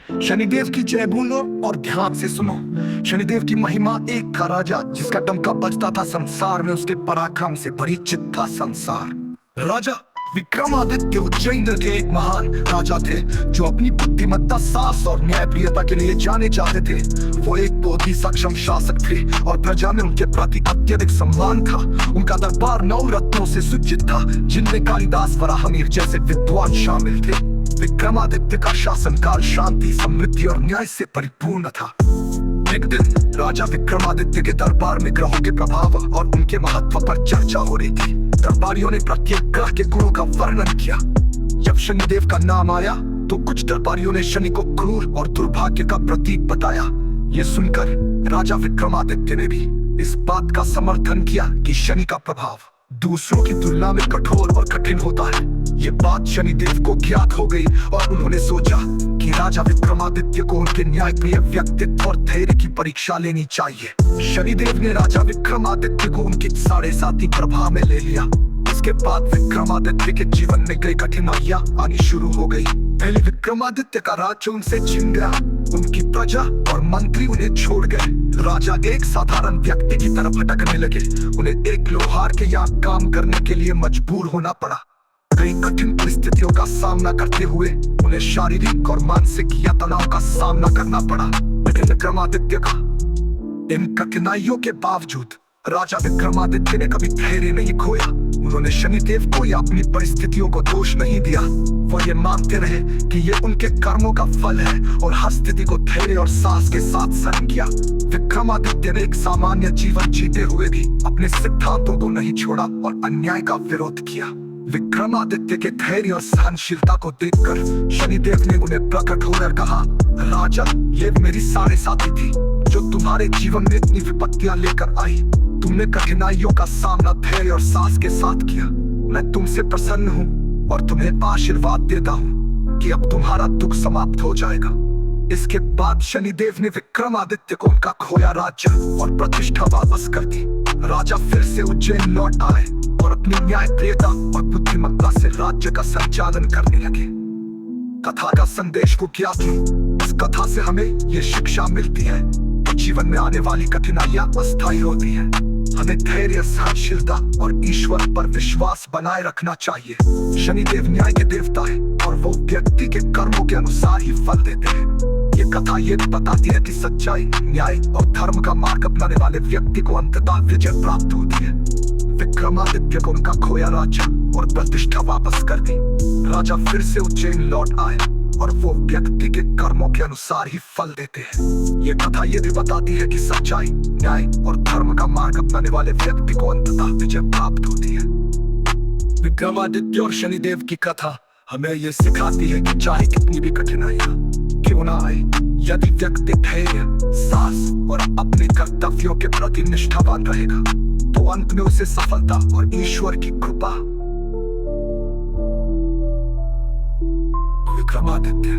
शनिदेव की जय बोलो और ध्यान से सुनो। शनिदेव की महिमा, एक था राजा जिसका डंका बजता था संसार में, उसके पराक्रम से परिचित था संसार। राजा विक्रमादित्य उज्जैन थे, एक महान राजा थे जो अपनी बुद्धिमत्ता, साहस और न्यायप्रियता के लिए जाने जाते थे। वो एक बहुत ही सक्षम शासक थे और प्रजा में उनके प्रति अत्यधिक सम्मान था। उनका दरबार 9 रत्नों से सुसज्जित था, जिनमें कालिदास, वराहमिहिर जैसे विद्वान शामिल थे। विक्रमादित्य का शासनकाल शांति, समृद्धि और न्याय से परिपूर्ण था। एक दिन राजा विक्रमादित्य के दरबार में ग्रहों के प्रभाव और उनके महत्व पर चर्चा हो रही थी। दरबारियों ने प्रत्येक ग्रह के गुणों का वर्णन किया। जब शनिदेव का नाम आया तो कुछ दरबारियों ने शनि को क्रूर और दुर्भाग्य का प्रतीक बताया। ये सुनकर राजा विक्रमादित्य ने भी इस बात का समर्थन किया कि शनि का प्रभाव दूसरों की तुलना में कठोर और कठिन होता है। ये बात शनिदेव को ज्ञात हो गई और उन्होंने सोचा कि राजा विक्रमादित्य को उनके न्यायप्रिय व्यक्तित्व और धैर्य की परीक्षा लेनी चाहिए। शनिदेव ने राजा विक्रमादित्य को उनकी 7.5 प्रभा में ले लिया। इसके बाद विक्रमादित्य के जीवन में कई कठिनाइयां आनी शुरू हो गई। पहले विक्रमादित्य का राज्य उनसे छिन गया, उनकी प्रजा और मंत्री उन्हें छोड़ गए। राजा एक साधारण व्यक्ति की तरफ भटकने लगे। उन्हें एक लोहार के यहाँ काम करने के लिए मजबूर होना पड़ा। कई कठिन परिस्थितियों का सामना करते हुए उन्हें शारीरिक और मानसिक यातनाओं का सामना करना पड़ा। लेकिन विक्रमादित्य का इन कठिनाइयों के बावजूद राजा विक्रमादित्य ने कभी धैर्य नहीं खोया। उन्होंने शनिदेव को या अपनी परिस्थितियों को दोष नहीं दिया। वो ये मानते रहे कि ये उनके कर्मों का फल है और हर स्थिति को धैर्य और साहस के साथ सहन किया। विक्रमादित्य ने एक सामान्य जीवन जीते हुए भी अपने सिद्धांतों को नहीं छोड़ा और अन्याय का विरोध किया। विक्रमादित्य के धैर्य और सहनशीलता को देखकर शनिदेव ने उन्हें प्रकट होकर कहा, राजा, ये मेरी 7.5 थी जो तुम्हारे जीवन में इतनी विपत्तियां लेकर आई। तुमने कठिनाइयों का सामना धैर्य और साहस के साथ किया। मैं तुमसे प्रसन्न हूँ और तुम्हें आशीर्वाद देता हूँ कि अब तुम्हारा दुख समाप्त हो जाएगा। इसके बाद शनिदेव ने विक्रमादित्य को उनका खोया राज्य और प्रतिष्ठा वापस कर दी। राजा फिर से उज्जैन लौट आए और अपनी न्यायप्रियता और बुद्धिमत्ता से राज्य का संचालन करने लगे। कथा का संदेश को क्या था? इस कथा से हमें ये शिक्षा मिलती है कि जीवन में आने वाली कठिनाइयां अस्थायी होती हैं। हमें धैर्य, सहनशीलता और ईश्वर पर विश्वास बनाए रखना चाहिए। शनिदेव न्याय के देवता है और वो व्यक्ति के कर्मों के अनुसार ही फल देते हैं। ये कथा ये बताती है कि सच्चाई, न्याय और धर्म का मार्ग अपनाने वाले व्यक्ति को अंततः विजय प्राप्त होती है। विक्रमादित्य को उनका खोया राज्य और प्रतिष्ठा वापस कर दी। राजा फिर से उज्जैन लौट आए और वो व्यक्ति के कर्मों के अनुसार ही फल देते हैं। ये कथा ये भी बताती है कि सच्चाई, न्याय और धर्म का मार्ग अपनाने वाले व्यक्ति को अंततः विजय प्राप्त होती है। विक्रमादित्य और शनिदेव की कथा हमें ये सिखाती है कि चाहे कितनी भी कठिनाइयां क्यों ना आए, यदि व्यक्ति धैर्य, साहस और अपने कर्तव्यों के प्रति निष्ठावान रहेगा तो अंत में उसे सफलता और ईश्वर की कृपा। विक्रमादित्य।